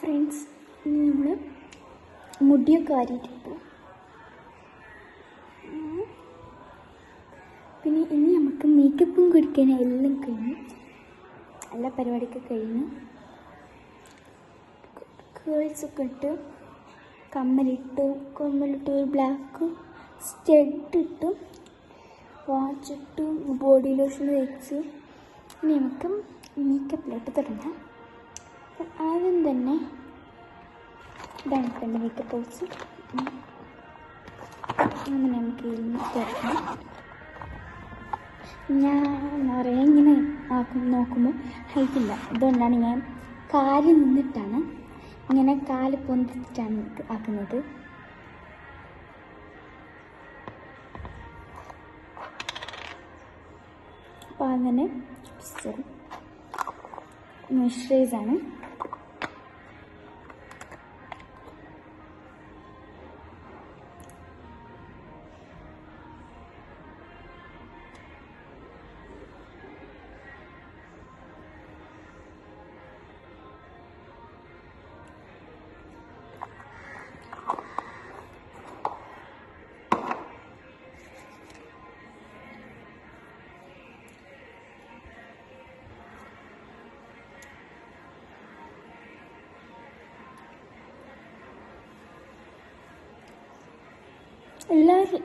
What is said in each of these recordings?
Friends, ഇനി നമ്മൾ മുടിയൊക്കെ വാരിയിട്ട് പോകും. പിന്നെ ഇനി നമുക്ക് മേക്കപ്പും കുടിക്കാൻ എല്ലാം കഴിഞ്ഞു, എല്ലാ പരിപാടിയൊക്കെ കഴിഞ്ഞു. കേൾസൊക്കെ ഇട്ട് കമ്മലിട്ട് ഒരു ബ്ലാക്ക് സ്റ്റഡ് ഇട്ട് വാച്ചിട്ട് ബോഡി ലോഷൻ വെച്ച് ഇനി നമുക്ക് മേക്കപ്പിലോട്ട് തുടങ്ങാം. ആദ്യം തന്നെ ഇതാണ് എൻ്റെ മേക്കപ്പ് ബോക്സ്. അങ്ങനെ നമുക്ക് തുടങ്ങാം. ഞാൻ നിറയെ ഇങ്ങനെ നോക്കുമ്പോൾ ഹൈറ്റില്ല, അതുകൊണ്ടാണ് ഞാൻ കാല് നിന്നിട്ടാണ് ഇങ്ങനെ കാല് പൊന്തിച്ചിട്ടാണ് ആക്കുന്നത്. അപ്പോൾ അങ്ങനെ മോയ്സ്ചറൈസാണ്. എല്ലാവരും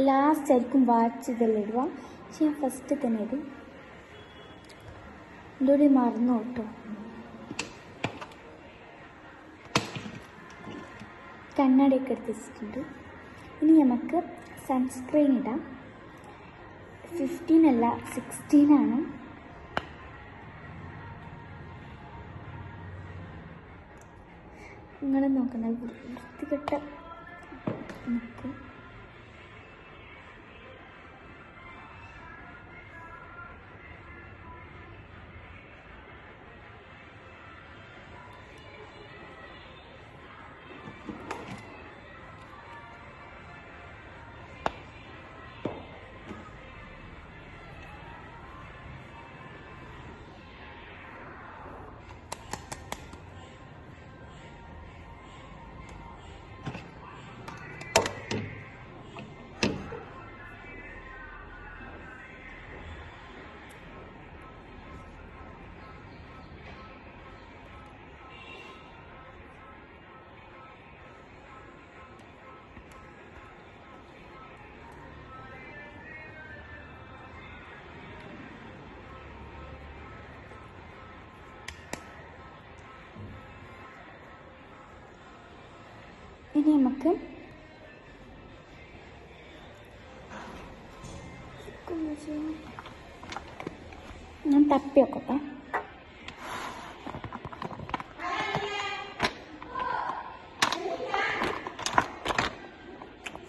ലാസ്റ്റ് ആയിരിക്കും വാച്ച് ഇതെല്ലാം ഇടുക, പക്ഷെ ഞാൻ ഫസ്റ്റ് തന്നെ ഇടും. എൻ്റെ കൂടി മറന്നു കേട്ടോ. കണ്ണടയൊക്കെ എടുത്ത് വെച്ചിട്ടുണ്ട്. ഇനി നമുക്ക് സൺസ്ക്രീൻ ഇടാം. 15 അല്ല 16 ആണ്. നിങ്ങൾ നോക്കുന്ന വൃത്തികെട്ട നമുക്ക് ഞാൻ തപ്പി വെക്കട്ടെ.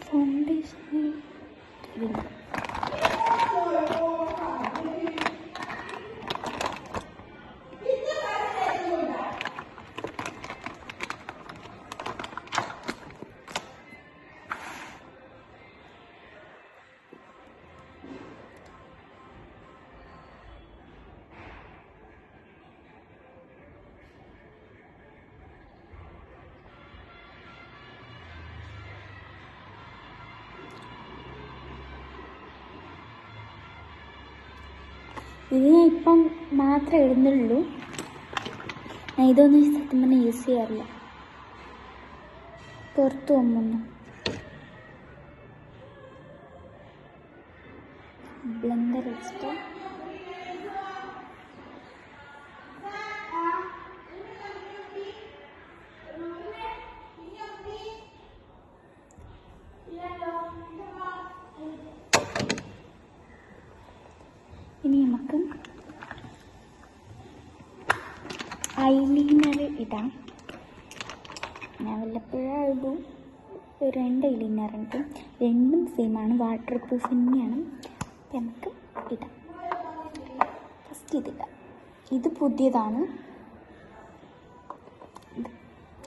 ഫൗണ്ടേഷൻ ഇത് ഞാൻ ഇപ്പം മാത്രമേ ഇടുന്നുള്ളൂ. ഞാൻ ഇതൊന്നും സത്യം പറഞ്ഞാൽ യൂസ് ചെയ്യാറില്ല. പുറത്ത് പോകുമ്പോൾ ബ്ലെൻഡർ വെച്ചിട്ട് ഇനി നമുക്ക് ഐലൈനർ ഇടാം. ഞാൻ വല്ലപ്പോഴും ഇടും. 2 ഐലൈനർ ഉണ്ട്, രണ്ടും സെയിമാണ്, വാട്ടർ പ്രൂഫ് തന്നെയാണ്. അപ്പം നമുക്ക് ഇടാം. ഫസ്റ്റ് ഇതിടാം. ഇത് പുതിയതാണ്,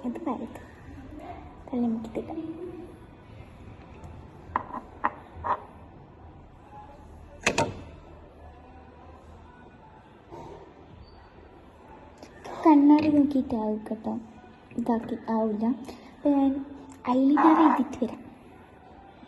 ഇത് പഴയത്. അല്ല, നമുക്കിതിടാം. കണ്ണാടി നോക്കിയിട്ടാവും കേട്ടോ. ഇതാക്കി ആവില്ല. അപ്പോൾ ഞാൻ ഐലൈനർ എഴുതിയിട്ട് വരാം.